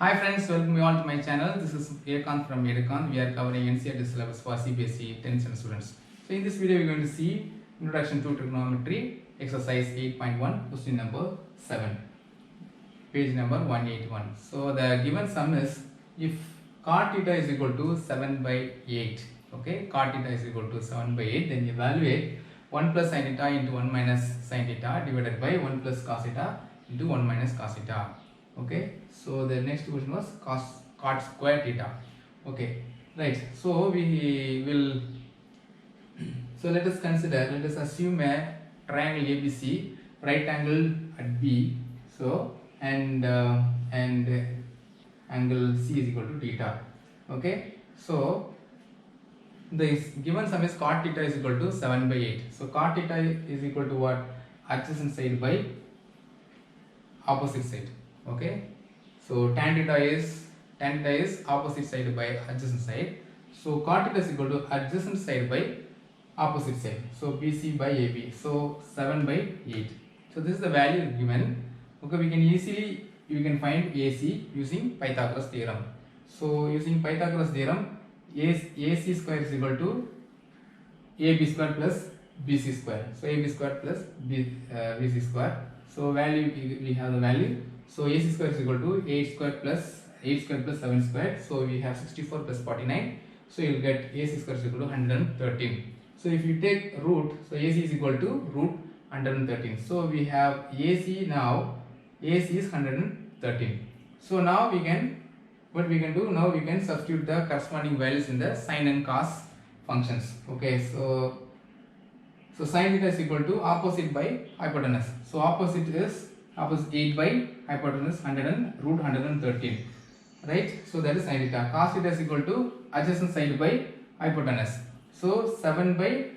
Hi friends, welcome you all to my channel. This is Edukanth from Edukanth. We are covering NCERT syllabus for CBSE 10th students. So in this video we are going to see Introduction to Trigonometry, exercise 8.1, question number 7, page number 181. So the given sum is if cot theta is equal to 7 by 8. Okay, cot theta is equal to 7 by 8, then evaluate 1 plus sin theta into 1 minus sin theta divided by 1 plus cos theta into 1 minus cos theta. Okay, so the next question was cot square theta. Okay, right, so we will let us assume a triangle ABC, right angle at B, so and angle C is equal to theta. Okay, so the given sum is cot theta is equal to 7 by 8. So cot theta is equal to what? Adjacent side by opposite side. Okay, so tan theta is opposite side by adjacent side. So cot theta is equal to adjacent side by opposite side. So BC by AB. So 7 by 8. So this is the value given. Okay, we can find AC using Pythagoras theorem. So using Pythagoras theorem, AC square is equal to AB square plus BC square. So AB square plus BC square. So value we have the value. So AC square is equal to 8 square plus 7 square. So we have 64 plus 49. So you will get AC square is equal to 113. So if you take root, so AC is equal to root 113. So we have AC now. AC is 113. So now what we can do, now we can substitute the corresponding values in the sin and cos functions. Okay, so sin theta is equal to opposite by hypotenuse. So opposite 8 by hypotenuse 113, right? So that is sin theta. Cos theta is equal to adjacent side by hypotenuse. So 7 by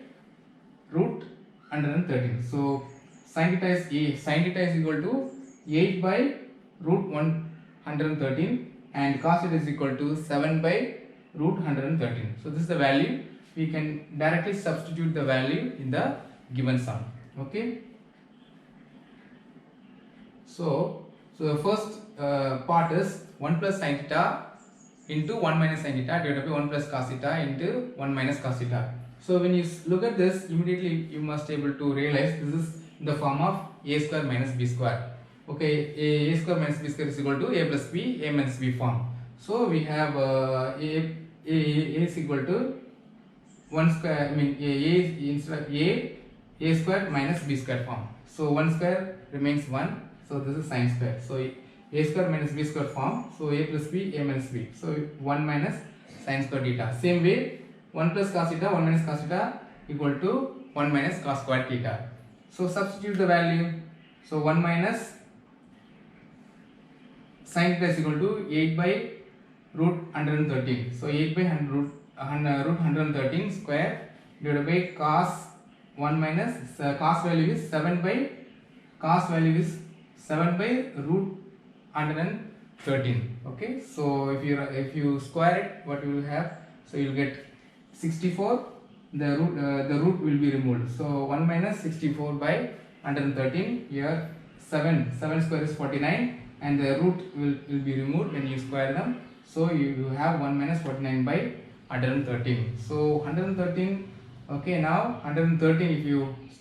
root 113. So sin theta is equal to 8 by root 113 and cos theta is equal to 7 by root 113. So this is the value. We can directly substitute the value in the given sum. Okay. So the first part is 1 plus sin theta into 1 minus sin theta divided by 1 plus cos theta into 1 minus cos theta. So when you look at this, immediately you must able to realize this is in the form of a square minus b square. Okay, a square minus b square is equal to a plus b, a minus b form. So we have a is equal to 1 square, instead of a square minus b square form. So 1 square remains 1. So this is sin square. So a square minus b square form. So a plus b, a minus b. So 1 minus sin square theta. Same way, 1 plus cos theta, 1 minus cos theta equal to 1 minus cos square theta. So substitute the value. So 1 minus sin theta is equal to 8 by root 113. So 8 by root 113 square divided by cos 1 minus cos value is 7 by root 113. Okay, so if you square it, what you will have? So you will get 64. The root will be removed. So 1 minus 64 by 113. Here 7 square is 49 and the root will be removed when you square them. So you have 1 minus 49 by 113. So 113. Okay, now 113,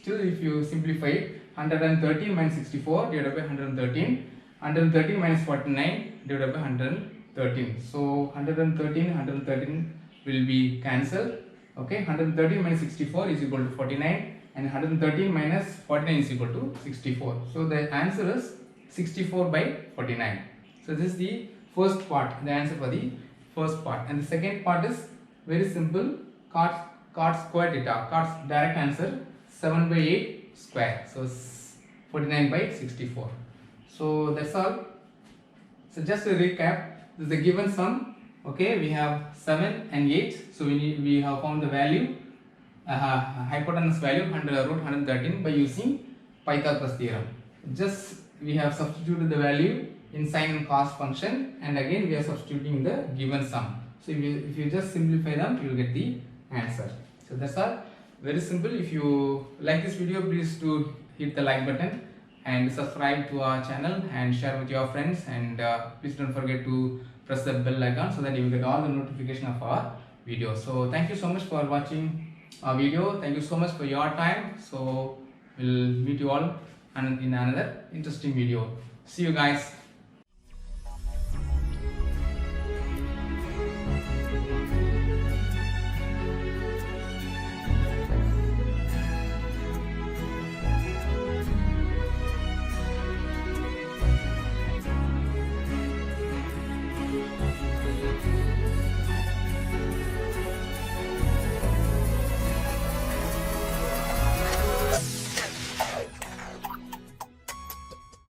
if you simplify it, 113 minus 64 divided by 113 minus 49 divided by 113. So 113 will be cancelled. Okay, 113 minus 64 is equal to 49 and 113 minus 49 is equal to 64. So the answer is 64 by 49. So this is the first part, the answer for the first part. And the second part is very simple, cot square theta. Cot's direct answer 7 by 8 square. So 49 by 64. So that's all. So just to recap, this is the given sum. Okay, we have 7 and 8. So we have found the value, hypotenuse value root 113 by using Pythagoras theorem. Just we have substituted the value in sin and cos function, and again we are substituting the given sum. So if you just simplify them, you will get the answer. So that's all. Very simple. If you like this video, please do hit the like button and subscribe to our channel and share with your friends, and please don't forget to press the bell icon so that you will get all the notification of our video. So thank you so much for watching our video. Thank you so much for your time. So we'll meet you all in another interesting video. See you guys.